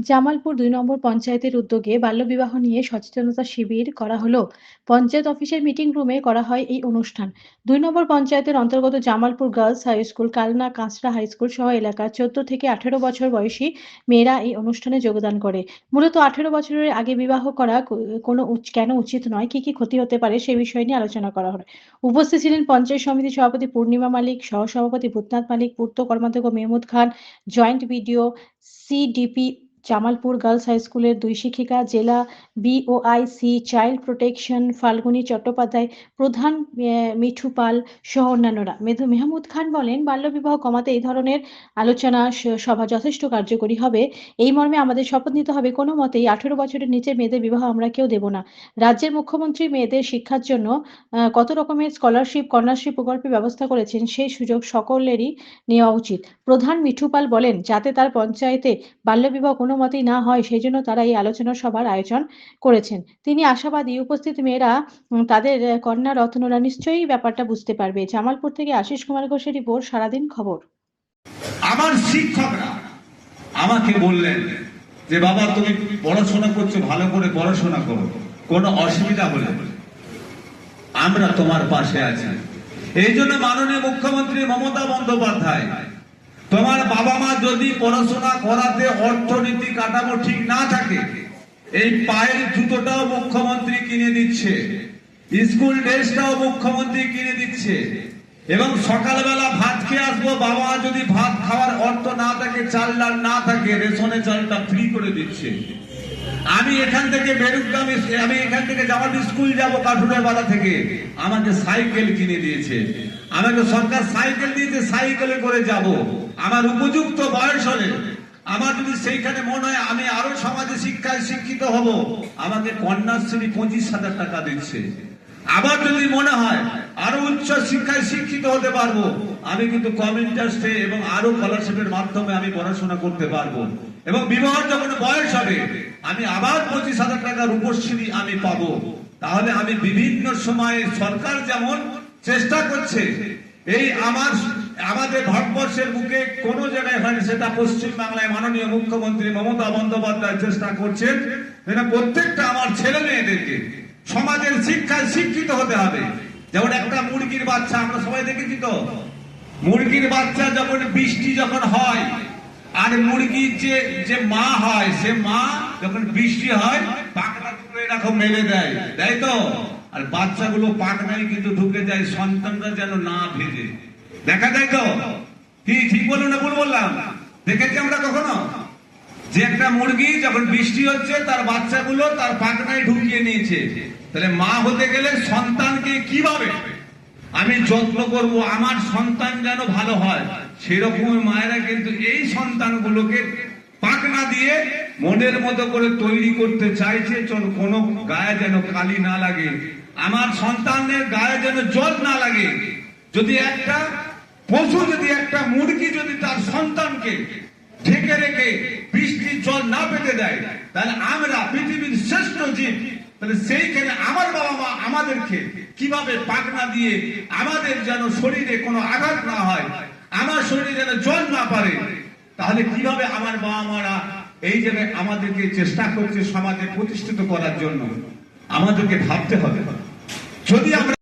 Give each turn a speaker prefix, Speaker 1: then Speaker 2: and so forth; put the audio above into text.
Speaker 1: জামালপুর ২ নম্বর পঞ্চায়েতের উদ্যোগে বাল্যবিবাহ নিয়ে সচেতনতা শিবির করা হলো। পঞ্চায়েত অফিসের মিটিং রুমে করা হয় এই অনুষ্ঠান। ২ নম্বর পঞ্চায়েতের অন্তর্গত Jamalpur girls high school, Kalna Kanchra high school সহ এলাকার ১৪ থেকে ১৮ বছর বয়সী মেয়েরা এই অনুষ্ঠানে যোগদান করে। মূলত ১৮ বছরের আগে বিবাহ করা কেন উচিত নয়, কি ক্ষতি হতে পারে সে বিষয় নিয়ে আলোচনা করা হয়। উপস্থিত ছিলেন পঞ্চায়েত সমিতির সভাপতি পূর্ণিমা মালিক, সহসভাপতি ভূতনাথ মালিক, পূর্ত কর্মাধ্যক্ষ Mehmud Khan, joint BDO, CDP Jamalpur girls high স্কুলের ২ শিক্ষিকা, জেলা BOIC child protection Falguni Chattopadhyay, প্রধান মিঠু পাল সহ অন্যান্যরা। মেহমুদ খান বলেন, বাল্যবিবাহ কমাতে এই ধরনের আলোচনা সভা যথেষ্ট কার্যকরী হবে। এই মর্মে আমাদের শপথ নিতে হবে, কোনো মতেই ১৮ বছরের নিচে মেয়েদের বিবাহ আমরা কেউ দেব না। রাজ্যের মুখ্যমন্ত্রী মেয়েদের শিক্ষার জন্য কত রকমের স্কলারশিপ, কন্যাশ্রী প্রকল্পের ব্যবস্থা করেছেন, সেই সুযোগ সকলেরই নেওয়া উচিত। প্রধান মিঠু পাল বলেন, যাতে তার পঞ্চায়েতে বাল্যবিবাহ কোনো মতেই না হয় সেজন্য তারা এই আলোচনা সভার আয়োজন করেছেন। তিনি আশাবাদী উপস্থিত মেয়েরা তাদের কন্যা রত্নরা নিশ্চয়ই ব্যাপারটা বুঝতে পারবে। জামালপুর থেকে আশিস কুমার ঘোষের রিপোর্ট, সারাদিন খবর।
Speaker 2: আমার শিক্ষকরা আমাকে বললেন যে বাবা তুমি পড়াশোনা করছো, ভালো করে পড়াশোনা করো, কোনো অসুবিধা হলে আমরা তোমার পাশে আছি। এই জন্য মাননীয় মুখ্যমন্ত্রী মমতা বন্দ্যোপাধ্যায়, তোমার বাবা মা যদি পড়াশোনা করাতে অর্থনীতি কাঠামো ঠিক না থাকে, এই পায়ের জুতোটাও মুখ্যমন্ত্রী কিনে দিচ্ছে, স্কুল ড্রেসটাও মুখ্যমন্ত্রী কিনে দিচ্ছে, এবং সকালবেলা ভাত খেয়ে আসবো, বাবা যদি ভাত খাওয়ার অর্থ না থাকে, চাল ডাল না থাকে, রেশনের চালটা ফ্রি করে দিচ্ছে। আমি এখান থেকে বেরুগ্রামে, আমি এখান থেকে জামালপুর স্কুল যাবো কাঠুরিয়াপাড়া থেকে, আমাকে সাইকেল কিনে দিয়েছে, আমাকে সরকার সাইকেল দিয়েছে, সাইকেলে করে যাব। আমার উপযুক্ত বয়স হলে, আমার যদি সেইখানে মনে হয় আমি আরো সমাজে শিক্ষায় শিক্ষিত হব, আমাকে কন্যাশ্রী ২৫,০০০ টাকা দিচ্ছে। আবার যদি মনে হয় আরো উচ্চ শিক্ষায় শিক্ষিত হতে পারবো, আমি কিন্তু কম ইন্টারেস্টে এবং আরো স্কলারশিপের মাধ্যমে আমি পড়াশোনা করতে পারবো, এবং বিবাহ যখন বয়স হবে আমি আবার ২৫,০০০ টাকা রূপশ্রী আমি পাবো। তাহলে আমি বিভিন্ন সময়ে সরকার যেমন চেষ্টা করছে, এই আমাদের ভারতবর্ষের বুকে কোন জায়গায় হয়নি, সেটা পশ্চিম বাংলায় মাননীয় মুখ্যমন্ত্রী মমতা বন্দ্যোপাধ্যায় চেষ্টা করছেন, প্রত্যেকটা আমার ছেলে মেয়েদেরকে সমাজের শিক্ষায় শিক্ষিত হতে হবে। যেমন একটা মুরগির বাচ্চা, আমরা সবাই দেখেছি তো, মুরগির বাচ্চা যখন বৃষ্টি যখন হয়, আর মুরগির যে মা হয়, সে মা যখন বৃষ্টি হয় পাখনা দুটো এরকম মেলে দেয়, তাই তো, আর বাচ্চাগুলো পাখনায় কিন্তু ঢুকে যায়, সন্তানরা যেন না ভেজে। দেখা যায় তো, কি ঠিক বললাম না ভুল বললাম? দেখেছি আমরা কখনো যে একটা মুরগি যখন বৃষ্টি হচ্ছে তার বাচ্চাগুলো তার পাখনায় ঢুকিয়ে নিয়েছে? তাহলে মা হতে গেলে সন্তানকে কিভাবে আমি যত্ন করব, আমার সন্তান যেন ভালো হয়, সেরকম মায়েরা কিন্তু এই সন্তানগুলোকে পাখনা দিয়ে মনের মতো করে তৈরি করতে চাইছে, কোনো গায়ে যেন কালি না লাগে, আমার সন্তানের গায়ে যেন জল না লাগে। যদি একটা পশু, যদি একটা মুরগি যদি তার সন্তানকে ঢেকে রেখে বৃষ্টির জল না পেতে দেয়, তাহলে আমরা পৃথিবীর শ্রেষ্ঠ জীব, তাহলে সেইখানে আমার বাবা মা আমাদেরকে কিভাবে পাখনা দিয়ে আমাদের যেন শরীরে কোনো আঘাত না হয়, আমার শরীরে যেন জল না পারে, তাহলে কিভাবে আমার বাবা মারা এই জায়গায় আমাদেরকে চেষ্টা করছে সমাজে প্রতিষ্ঠিত করার জন্য? আমাদেরকে ভাবতে হবে, যদি আমরা